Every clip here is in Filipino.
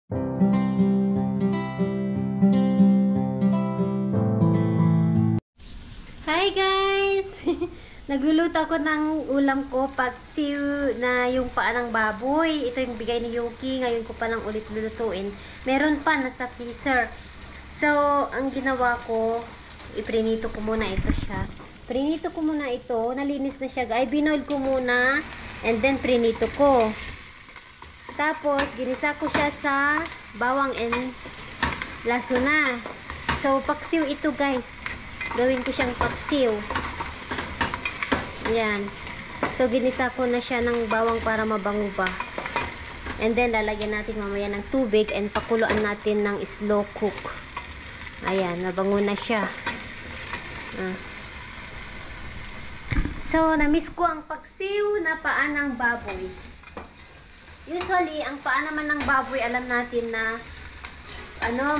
Hi guys! Nagluluto ako ng ulam ko, paksiw na yung paa ng baboy. Ito yung bigay ni Yuki. Ngayon ko pa lang ulit lulutuin. Meron pa nasa freezer. So, ang ginawa ko, iprinito ko muna ito siya. Prinito ko muna ito. Nalinis na siya guys. Binoil ko muna. And then, prinito ko. Tapos, ginisa ko siya sa bawang and lasuna. So, paksiw ito guys. Gawin ko siyang paksiw. Yan. So, ginisa ko na siya ng bawang para mabango pa. And then, lalagyan natin mamaya ng tubig and pakuluan natin ng slow cook. Ayan, nabango na siya. So, namiss ko ang paksiw na paa ng baboy. Usually, ang paa naman ng baboy, alam natin na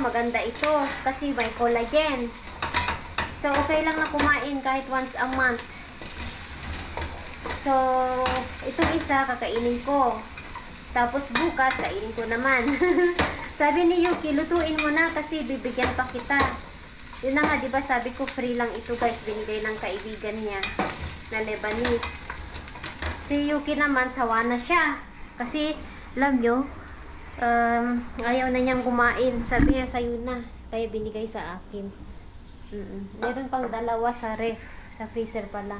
maganda ito kasi may collagen. So, okay lang na kumain kahit once a month. So, itong isa, kakainin ko. Tapos, bukas, kainin ko naman. Sabi ni Yuki, lutuin mo na kasi bibigyan pa kita. Yun na nga, diba, sabi ko, free lang ito guys. Binigay ng kaibigan niya na Lebanese. Si Yuki naman, sawa na siya. Kasi, alam nyo, ayaw na niyang kumain. Sabi niya, sayo na. Kaya binigay sa akin. Meron pang dalawa sa ref, sa freezer pala.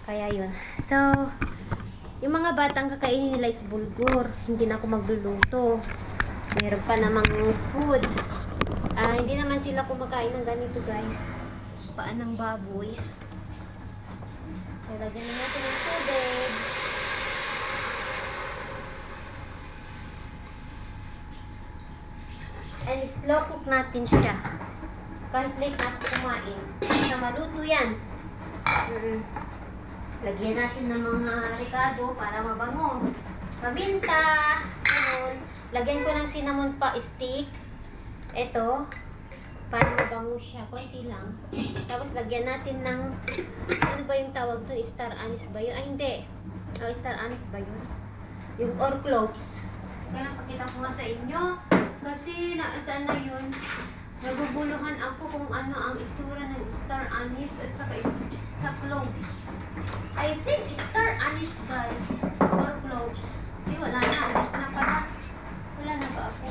Kaya yun. So, yung mga batang kakainin nila is bulgur. Hindi na ako magluluto. Meron pa namang food. Hindi naman sila kumakain ng ganito guys. Paan ng baboy. So, lagyan na natin ng tubig. And slow cook natin siya. Kahit late natin kumain. Basta maluto yan. Lagyan natin ng mga ricado para mabango. Paminta. Lagyan ko ng cinnamon pa stick. Ito. Para mabango siya. Konti lang. Tapos lagyan natin ng ano ba yung tawag doon? Star anise ba yun? Ay hindi. Star anise ba yun? Yung or cloves. Kaya napakita ko nga sa inyo. Kasi saan na yun? Naguguluhan ako kung ano ang itsura ng star anise at saka sa cloves. I think star anise guys. Or cloves. Wala na. Alas na pala. Wala na ba ako?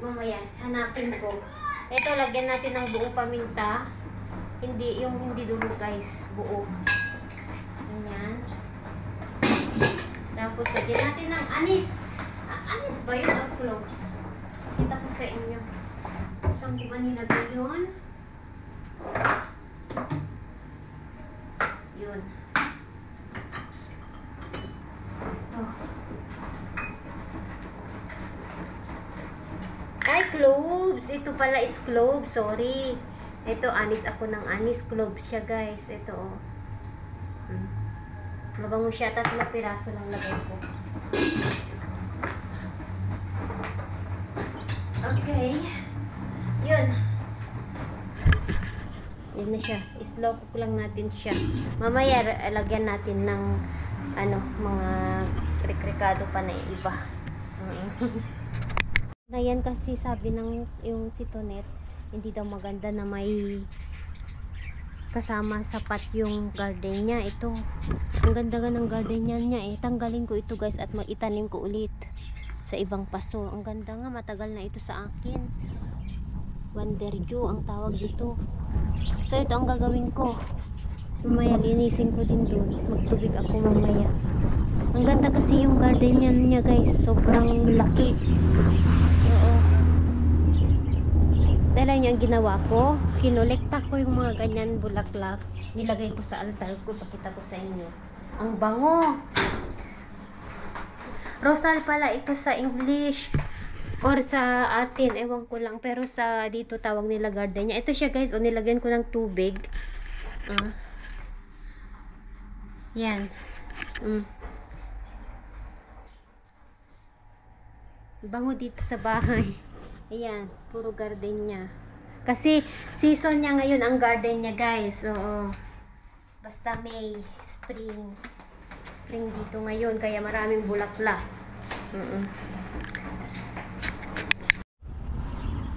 Mamaya, hanapin ko. Ito, lagyan natin ng buo paminta. Hindi, yung hindi dulo guys. Buo. Ganyan. Tapos, lagyan natin ng anis. Anis ba yun? Or cloves? Kita ko sa inyo. Saan ko ba nilagay yun? Yun. Ito. Ay, cloves! Ito pala is cloves. Sorry. Ito, anis ako ng anis. Cloves siya, guys. Ito, oh. Mabango siya. 3 piraso lang lagay ko. Okay. Yun. Yun na siya. Slow cook lang natin siya. Mamaya, lagyan natin ng mga krikado pa na iba. Na yan kasi sabi ng yung sitonet, hindi daw maganda na may kasama sapat yung garden niya. Ito, ang ganda ng garden niya eh. Tanggalin ko ito guys at maitanim ko ulit sa ibang paso. Ang ganda nga, matagal na ito sa akin. Wanderju ang tawag dito. So ito ang gagawin ko. Mamaya linisin ko din doon. Magtubig ako mamaya. Ang ganda kasi yung garden niya guys. Sobrang laki. Oo. Dahil niya ang ginawa ko, kinolekta ko yung mga ganyan bulaklak. Nilagay ko sa altar ko. Pakita ko sa inyo. Ang bango. Rosal pala ito sa English. Or sa atin, ewan ko lang. Pero sa dito tawag nila gardenia. Ito siya guys. O nilagyan ko ng tubig. Yan. Bango dito sa bahay. Ayan. Puro gardenia. Kasi season niya ngayon ang garden niya guys. Oo. Basta May, Spring. spring dito ngayon, kaya maraming bulaklak.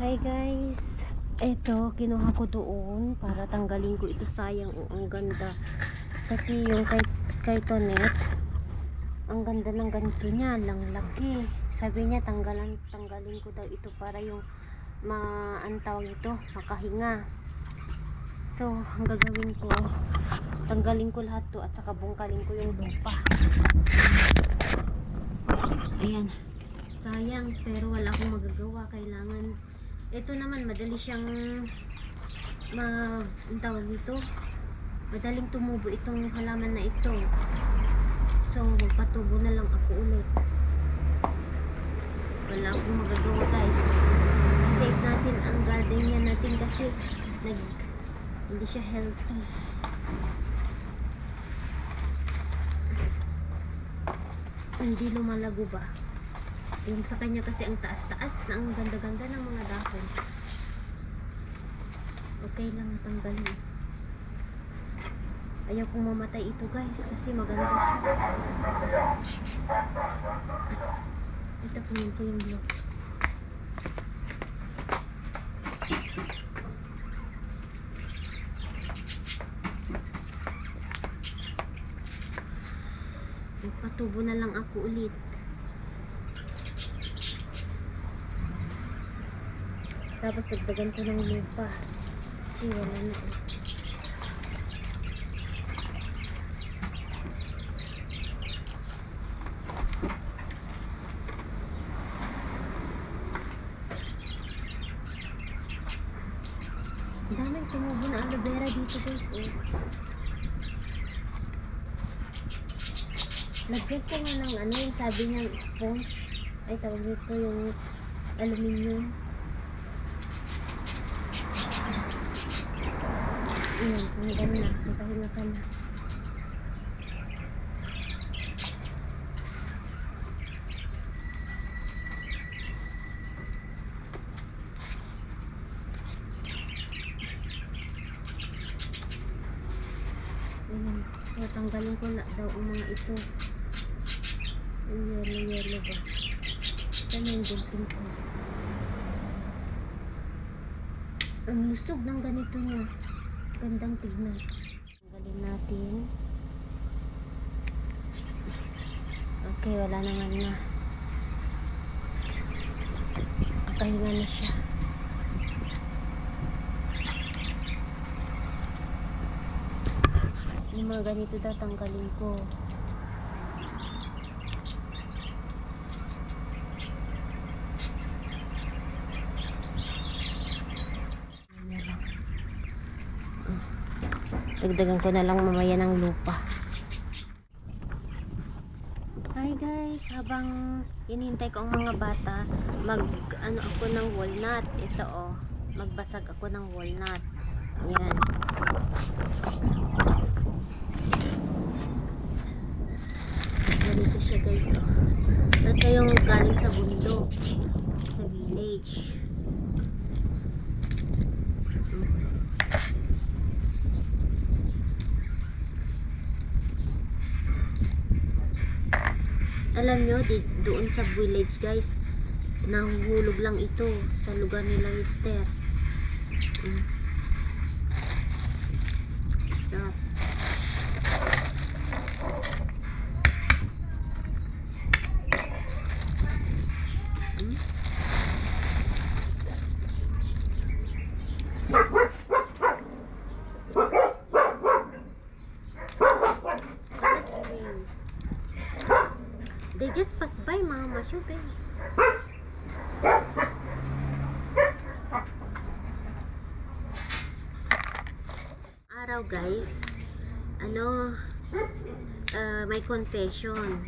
Hi guys, eto kinuha ko doon para tanggalin ko ito. Sayang, ang ganda kasi yung kay Tonet, ang ganda ng ganito niya, lang laki. Sabi niya tanggalin ko daw ito para yung tawag ito, makahinga. So ang gagawin ko, tanggalin ko lahat to at saka bungkalin ko yung lupa. Ayan, sayang, pero wala akong magagawa. Kailangan, ito naman madali siyang ang tawag nito, madaling tumubo itong halaman na ito. So magpatubo na lang ako ulit. Wala akong magagawa guys. Save natin ang gardenia natin kasi hindi siya healthy. Hindi lumalago ba? Yung sa kanya kasi ang taas-taas na, ang ganda-ganda ng mga dahon. Okay lang natanggalin. Ayaw kong mamatay ito guys kasi maganda siya. Ito punin ko yung block. Magpatubo na lang ako ulit. Tapos dagdagan ko ng lupa. Kasi wala na eh. Daming tumubo na aloe vera dito guys eh. Lagyan ko nga ng ano yung sabi niya sponge. Ay tawag nito yung aluminium. Ayan, hanggang na. Nakahinga ka na. Ayan. So, tanggalin ko na daw ang mga ito. Yung yellow ba? Saan yung gunting ko? Ang lusog ng ganito niya. Gandang tignan. Tanggalin natin. Okay, wala naman na. Nakahinga na siya. Yung mga ganito daw tanggalin ko. Dagdagan ko na lang mamaya ng lupa. Hi guys, habang hinihintay ko ang mga bata, ako ng walnut. Ito oh, magbasag ako ng walnut. Yan. Ganito siya guys oh. Ito yung galing sa bundok, sa village. Alam nyo, doon sa village guys, nahuhulog lang ito sa lugar nila Mister. Stop. They just pass by, mama. Syubi. Araw guys, may confession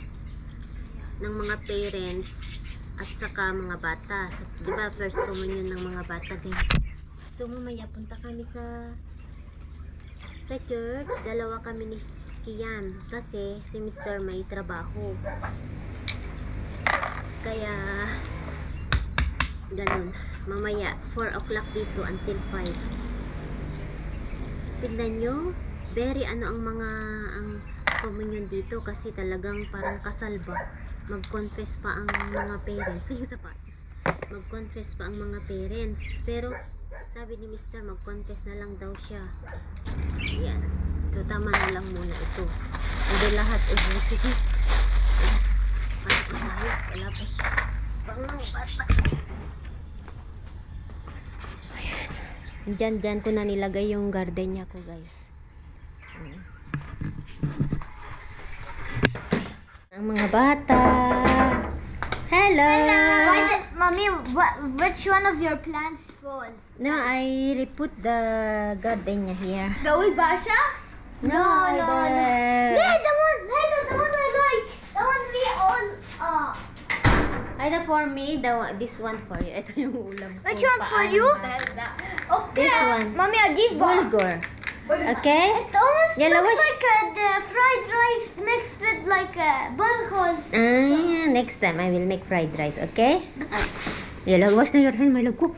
ng mga parents at saka mga bata. So, diba first communion ng mga bata guys. So mamaya punta kami sa church. Dalawa kami ni Kian kasi si Mr. may trabaho. Kaya ganun. Mamaya 4 o'clock dito until 5. Tignan nyo, very ang communion dito kasi talagang parang kasal ba. Mag-confess pa ang mga parents. Sige sa patis. Mag-confess pa ang mga parents. Pero sabi ni Mr. mag-confess na lang daw siya. Yan. So tama na lang muna ito. Hindi lahat sige. Pasok tayo. Wala pa siya. Bangang bata. Ayan. Diyan ko na nilagay yung gardenia ko, guys. Ang mga bata. Hello. Mommy, which one of your plants fall? No, I put the gardenia here. The old Basha? No, No, the one I like. The one we all Either for me, this one for you. Ito yung ulam ko. Which one for you? Okay. This one. Mommy, are these Bulgur. Okay? It almost Yellowish. looks like the fried rice mixed with like bulgars. Next time I will make fried rice, okay? Yellow, wash na your hand, my love ko.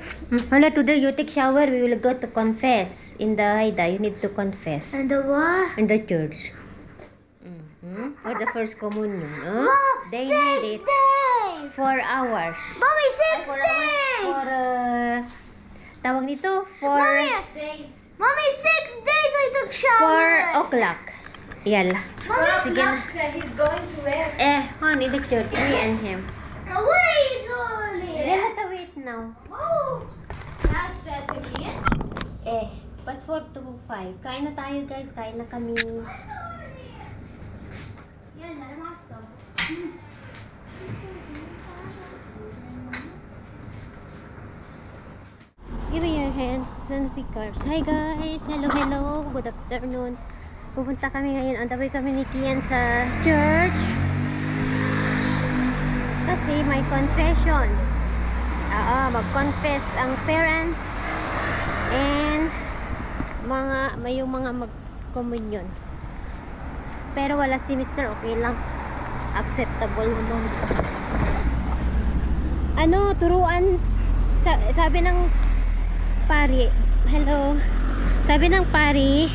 Hala, today you take shower, we will go to confess. In the Haida, you need to confess. And the what? In the church. For the first communion. Oh? Wow, They 6 need it days. 4 hours. Mommy, 6 For days. tawag nito, for Mommy, 6 days I took shower. 4 o'clock. Yala. Sige na. He's going to where? In the church, me and him. Wait, only. Yala, wait now. Oh, that's set again. But 4 to 5. Kain na tayo, guys. Kain na kami. Yeah, let him also. Give me your hands and fingers. Hi guys! Hello, hello! Good afternoon. Pupunta kami ngayon. On the way kami ni Kian sa church. Kasi may confession. Mag-confess ang parents and yung mga mag-communion. Pero wala si Mr. Okay lang. Acceptable naman. Turuan. Sabi ng pari, hello. Sabi ng pari,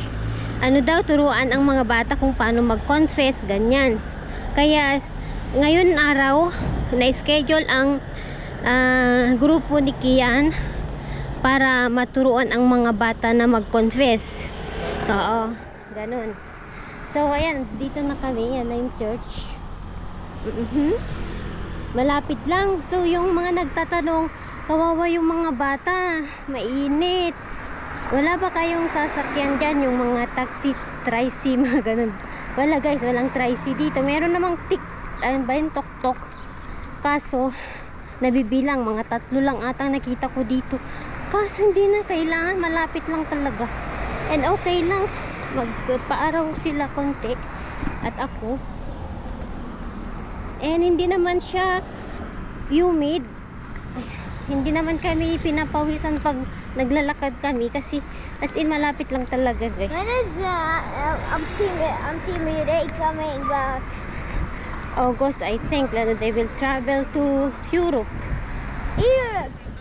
turuan ang mga bata kung paano mag-confess, ganyan. Kaya, ngayon araw, na-schedule ang grupo ni Kian para maturuan ang mga bata na mag-confess. Oo, ganun. So, ayan, dito na kami. Yan na yung church. Malapit lang. So, yung mga nagtatanong, kawawa yung mga bata, mainit. Wala ba kayong sasakyan dyan? Yung mga taxi, tricy, mga ganun. Wala guys, walang tricy dito. Meron namang tok-tok. Kaso, nabibilang, mga 3 lang atang nakita ko dito. Kaso hindi na kailangan, malapit lang talaga. And okay lang, magpaaraw sila konti. At ako. And hindi naman siya humid. Hindi naman kami pinapawisan pag naglalakad kami kasi as in malapit lang talaga guys. When is Auntie Mireille coming back? August, I think that they will travel to Europe.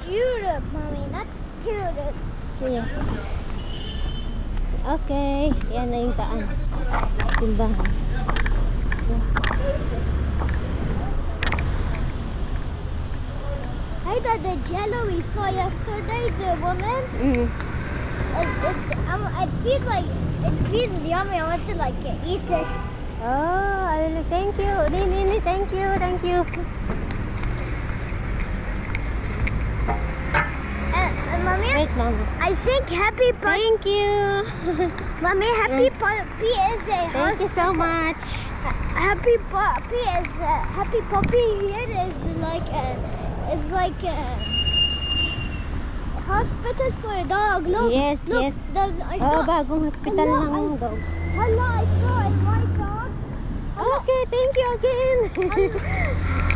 Europe, mommy, not Europe. Yes. Okay, yan na yung daan. Simbahan. I thought the jello we saw yesterday, the woman, it feels yummy. I want to eat it. Oh, thank you. Nini, thank you. Mommy, Wait, Mom. I think Happy Puppy. Thank you. Mommy, Happy Puppy is a Thank you so much. Happy Puppy here is like a hospital for a dog. Look, Yes, look, yes. I saw. Bagong hospital ng dog. Hello, I saw a white dog. Okay, thank you again.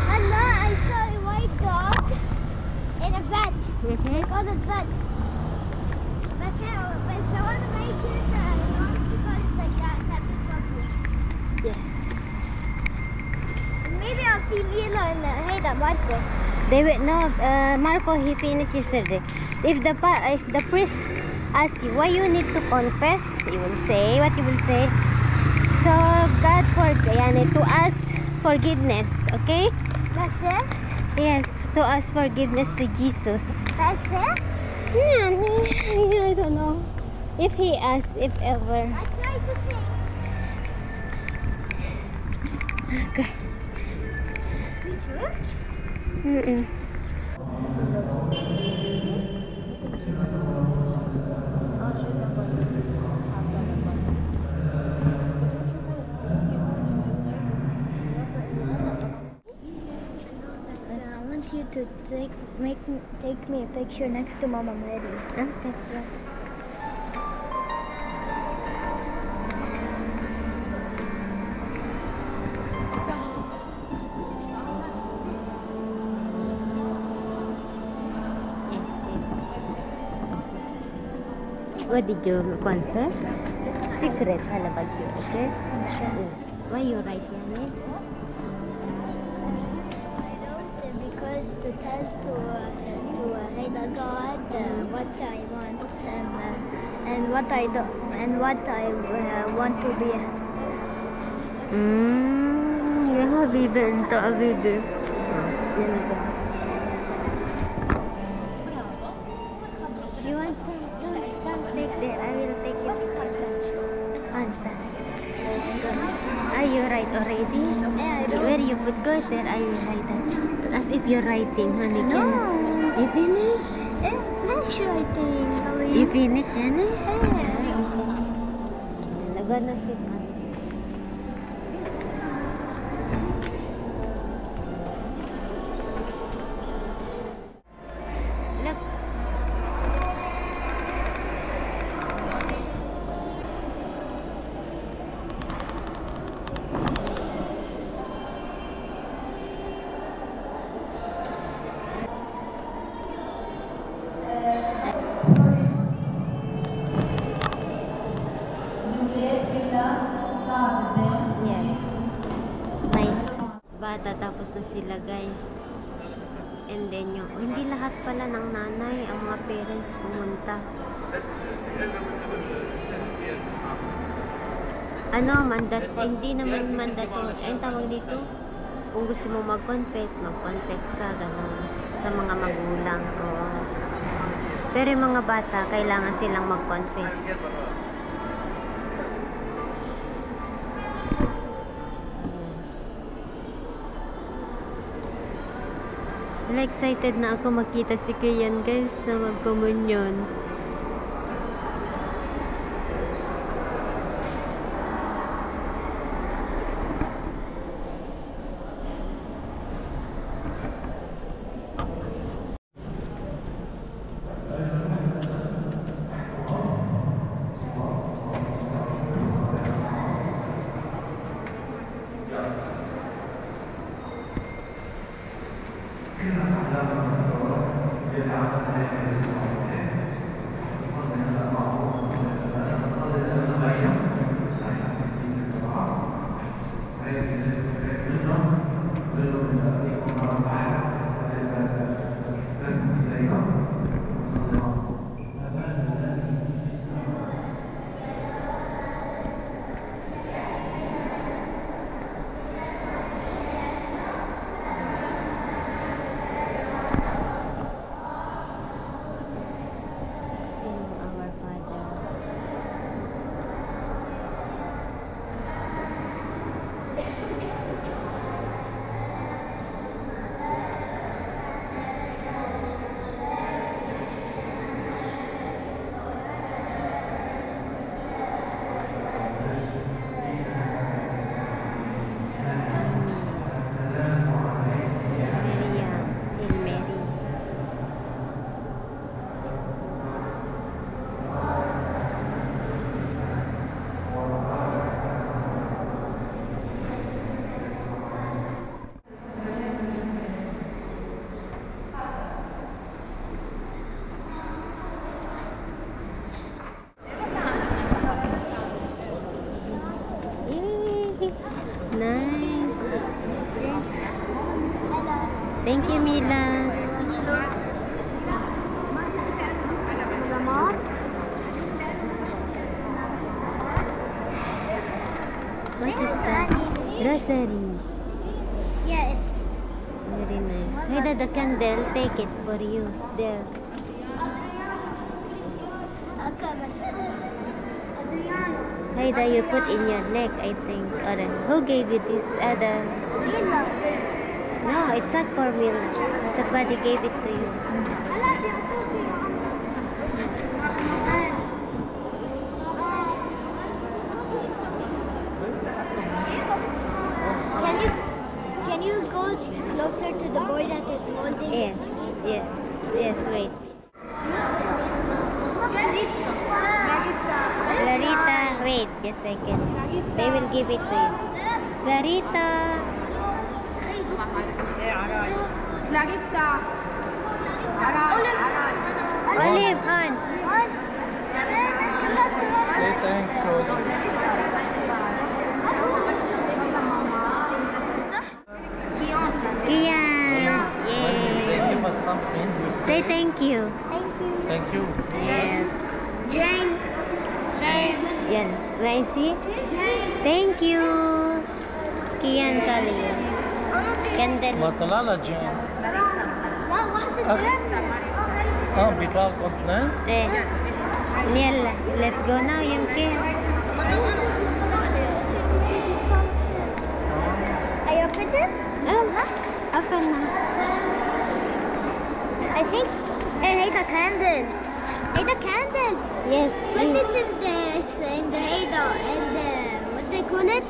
Hello, I saw a white dog in a vet. They call it vet. But the one right here, wants to call it like that. Happy Puppy. Yes. Maybe I'll see Lila and Marco. They will no. Marco, he finished yesterday. If the priest asks you why you need to confess, you will say what you will say. So, God to ask forgiveness, okay? That's it? Yes, to ask forgiveness to Jesus. That's it? I don't know. If he asks, if ever. I tried to sing. Okay. We church? Mm-mm. I want you to take me a picture next to Mama Mary. Okay. What did you confess? Secret, halabag you, okay? Why you write yan? Because to tell to Haida God what I want and what I do and what I want to be. Ya habibi, anta habibi. Yan na ba? You want to take there? I will take it. Anta. Are you write already? Yeah, I do. Where you put go there, I will write that. As if you're writing, honey. No. You finish? Finish writing. You finish, honey? Yeah. Laga na si Pat. Look. Yes. Nice. Bata tapos na sila, guys. And then yung hindi lahat pala ng nanay, ang mga parents pumunta. Hindi naman mandatory. Ayun tawag dito. Kung gusto mo mag-confess ka, gano'n. Sa mga magulang. Oo. Pero yung mga bata, kailangan silang mag-confess. Excited na ako makita si Kian, guys, na mag-communion. Thank you, Mila. anniversary. Yes. Very nice. Haida, the candle, take it for you. There. Okay, but Adriano. Haida, you put in your neck, I think. Or who gave you this other? Mila. No, it's not for Mila. Somebody gave it to you. I love you too. Can you go closer to the boy that is holding Yes, yes, yes, wait. Clarita, wait just a second. They will give it to you. Clarita. Olive, on. Say thanks, Kian. Say Yay. give us something. You Say thank you. Thank you. thank you. Yes. Jane. Yan. May see? Thank you. Kian Kali. Candle. Matalala Jane. لا واحدة جنة. بيطلع القطنان. Eh. يلا. Let's go now يمكن. I opened it. Open na. I think. Hey, the candle. Hey, the candle. Yes. Put you- this in the what they call it?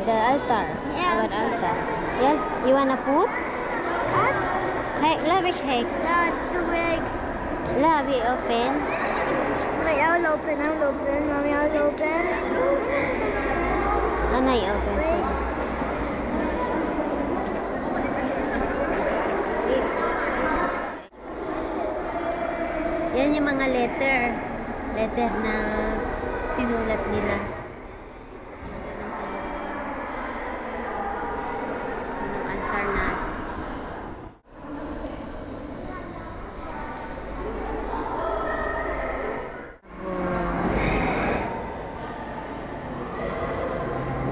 The altar. Yeah. Our altar. Yeah. You wanna put? Huh? Hey, lavish hake. No, it's too big. La, we open. Wait, I'll open. Mommy, I'll open. Ano i-open? Wait. Yan yung mga letter. Letter na sinulat nila. Yung altar na.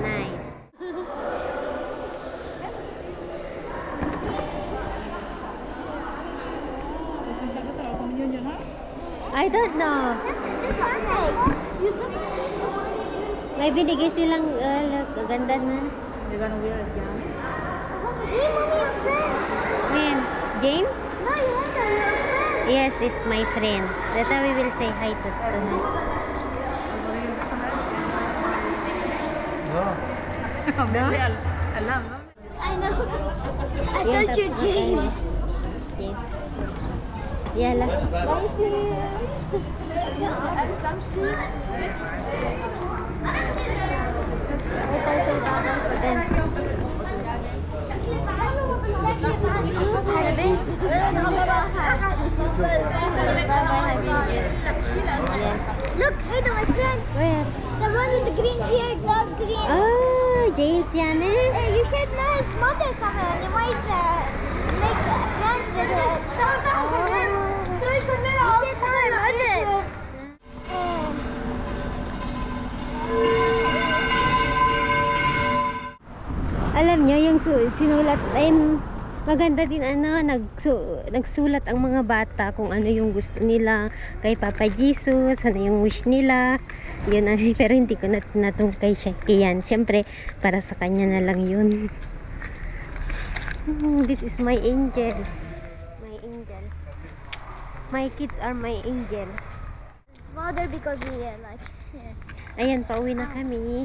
Nice. I don't know. May binigay silang ganda na. Hey, mommy, your friend. When? James? No, you want to your friend. Yes, it's my friend. That's how we will say hi to him. No. No? I know. I Yan, thought you tapos James. Yes. Yala. Bye, sis. Wait, tayo sa then. Look, hey, my friend. Where? The one with the green hair, dark green. Oh, James yan eh. Hey, you should know his mother coming. You might make friends with her. You should know her mother. Alam nyo, yung sinulat, maganda din nagsulat ang mga bata kung ano yung gusto nila kay Papa Jesus, ano yung wish nila. Yun ay, pero hindi ko natungkay siya kiyan. Siyempre, para sa kanya na lang yun. This is my angel. My angel. My kids are my angel. His mother because he like. Ayan, pauwi na kami.